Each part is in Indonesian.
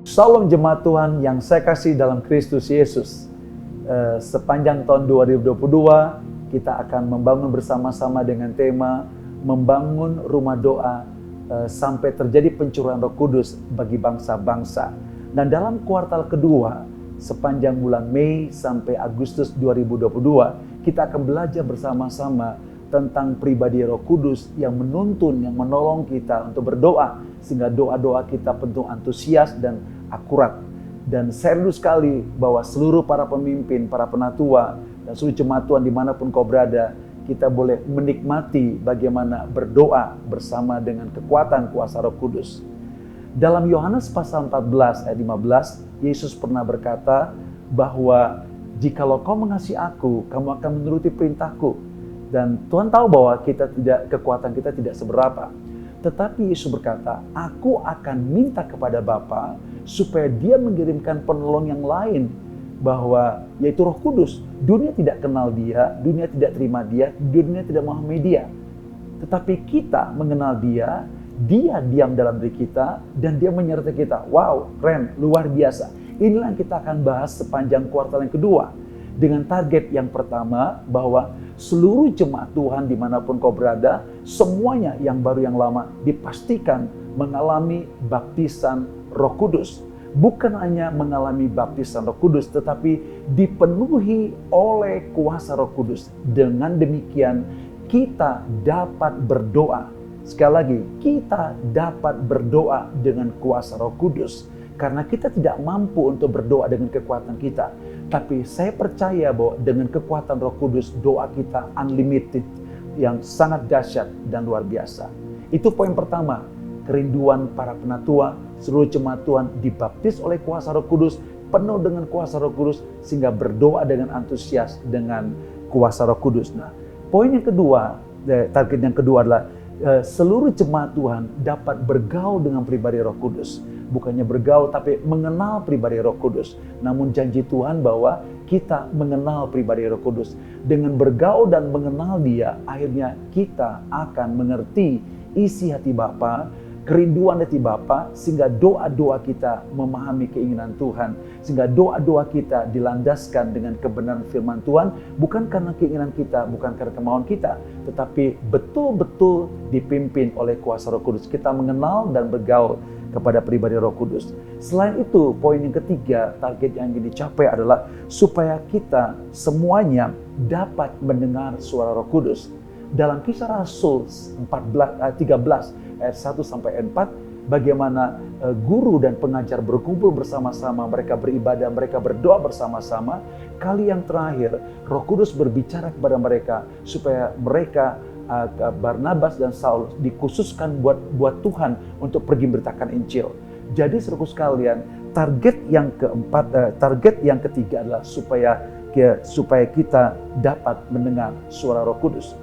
Shalom jemaat Tuhan yang saya kasih dalam Kristus Yesus. Sepanjang tahun 2022 kita akan membangun bersama-sama dengan tema membangun rumah doa sampai terjadi pencurahan Roh Kudus bagi bangsa-bangsa. Dan dalam kuartal kedua sepanjang bulan Mei sampai Agustus 2022 kita akan belajar bersama-sama tentang pribadi Roh Kudus yang menuntun, yang menolong kita untuk berdoa sehingga doa-doa kita penuh antusias dan akurat. Dan saya rindu sekali bahwa seluruh para pemimpin, para penatua, dan seluruh jemaat Tuhan dimanapun kau berada, kita boleh menikmati bagaimana berdoa bersama dengan kekuatan kuasa Roh Kudus. Dalam Yohanes pasal 14 ayat 15, Yesus pernah berkata bahwa jikalau kau mengasihi aku, kamu akan menuruti perintahku. Dan Tuhan tahu bahwa kekuatan kita tidak seberapa. Tetapi Yesus berkata, aku akan minta kepada Bapa supaya dia mengirimkan penolong yang lain, bahwa yaitu Roh Kudus. Dunia tidak kenal dia, dunia tidak terima dia, dunia tidak memahami dia. Tetapi kita mengenal dia, dia diam dalam diri kita, dan dia menyertai kita. Wow, keren, luar biasa. Inilah yang kita akan bahas sepanjang kuartal yang kedua. Dengan target yang pertama, bahwa seluruh jemaat Tuhan dimanapun kau berada, semuanya yang baru yang lama dipastikan mengalami baptisan Roh Kudus. Bukan hanya mengalami baptisan Roh Kudus, tetapi dipenuhi oleh kuasa Roh Kudus. Dengan demikian, kita dapat berdoa. Sekali lagi, kita dapat berdoa dengan kuasa Roh Kudus. Karena kita tidak mampu untuk berdoa dengan kekuatan kita. Tapi saya percaya bahwa dengan kekuatan Roh Kudus, doa kita unlimited, yang sangat dahsyat dan luar biasa. Itu poin pertama, kerinduan para penatua, seluruh jemaat Tuhan dibaptis oleh kuasa Roh Kudus, penuh dengan kuasa Roh Kudus, sehingga berdoa dengan antusias dengan kuasa Roh Kudus. Nah, poin yang kedua, target yang kedua adalah seluruh jemaat Tuhan dapat bergaul dengan pribadi Roh Kudus. Bukannya bergaul, tapi mengenal pribadi Roh Kudus. Namun janji Tuhan bahwa kita mengenal pribadi Roh Kudus. Dengan bergaul dan mengenal dia, akhirnya kita akan mengerti isi hati Bapa, kerinduan hati Bapa, sehingga doa-doa kita memahami keinginan Tuhan. Sehingga doa-doa kita dilandaskan dengan kebenaran firman Tuhan, bukan karena keinginan kita, bukan karena kemauan kita, tetapi betul-betul dipimpin oleh kuasa Roh Kudus. Kita mengenal dan bergaul kepada pribadi Roh Kudus. Selain itu, poin yang ketiga, target yang ingin dicapai adalah supaya kita semuanya dapat mendengar suara Roh Kudus. Dalam Kisah Rasul 13 ayat 1 sampai 4, bagaimana guru dan pengajar berkumpul bersama-sama, mereka beribadah, mereka berdoa bersama-sama. Kali yang terakhir, Roh Kudus berbicara kepada mereka supaya mereka Barnabas dan Saul dikhususkan buat Tuhan untuk pergi beritakan Injil. Jadi saudaraku sekalian, target yang ketiga adalah supaya kita dapat mendengar suara Roh Kudus.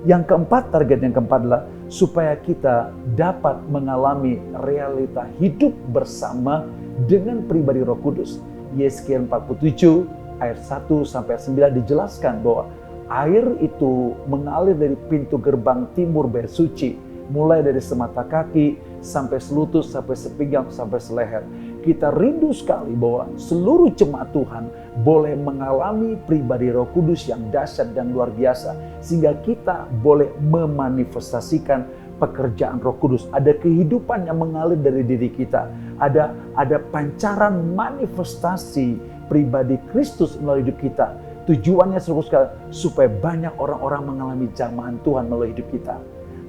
Yang keempat, target yang keempat adalah supaya kita dapat mengalami realita hidup bersama dengan pribadi Roh Kudus. Yeskiel 47 ayat 1 sampai 9 dijelaskan bahwa air itu mengalir dari pintu gerbang timur bait suci, mulai dari semata kaki sampai selutut, sampai sepinggang, sampai seleher. Kita rindu sekali bahwa seluruh jemaat Tuhan boleh mengalami pribadi Roh Kudus yang dahsyat dan luar biasa, sehingga kita boleh memanifestasikan pekerjaan Roh Kudus. Ada kehidupan yang mengalir dari diri kita. Ada pancaran manifestasi pribadi Kristus melalui hidup kita. Tujuannya supaya banyak orang-orang mengalami jamahan Tuhan melalui hidup kita.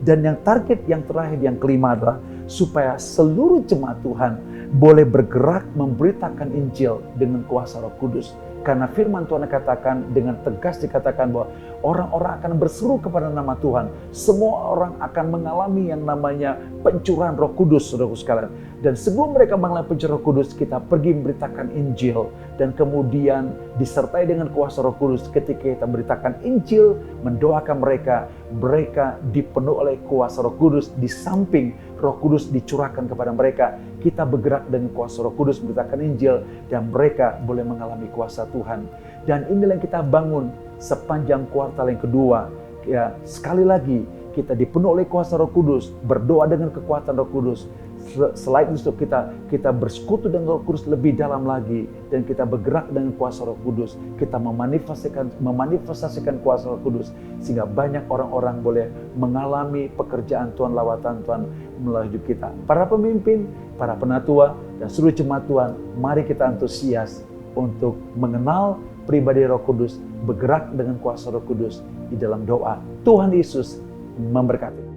Dan yang target yang terakhir, yang kelima adalah supaya seluruh jemaat Tuhan boleh bergerak memberitakan Injil dengan kuasa Roh Kudus. Karena firman Tuhan katakan, dengan tegas dikatakan bahwa orang-orang akan berseru kepada nama Tuhan. Semua orang akan mengalami yang namanya pencurahan Roh Kudus, saudaraku sekalian. Dan sebelum mereka mengalami pencurahan Roh Kudus, kita pergi memberitakan Injil. Dan kemudian disertai dengan kuasa Roh Kudus. Ketika kita memberitakan Injil, mendoakan mereka dipenuhi oleh kuasa Roh Kudus. Di samping Roh Kudus dicurahkan kepada mereka, kita bergerak dengan kuasa Roh Kudus memberitakan Injil, dan mereka boleh mengalami kuasa Tuhan. Dan inilah yang kita bangun sepanjang kuartal yang kedua. Ya, sekali lagi kita dipenuhi oleh kuasa Roh Kudus, berdoa dengan kekuatan Roh Kudus. Selain itu kita bersekutu dengan Roh Kudus lebih dalam lagi, dan kita bergerak dengan kuasa Roh Kudus. Kita memanifestasikan kuasa Roh Kudus sehingga banyak orang-orang boleh mengalami pekerjaan Tuhan, lawatan Tuhan melalui hidup kita. Para pemimpin, para penatua, dan seluruh jemaat Tuhan, mari kita antusias untuk mengenal pribadi Roh Kudus, bergerak dengan kuasa Roh Kudus di dalam doa. Tuhan Yesus memberkati.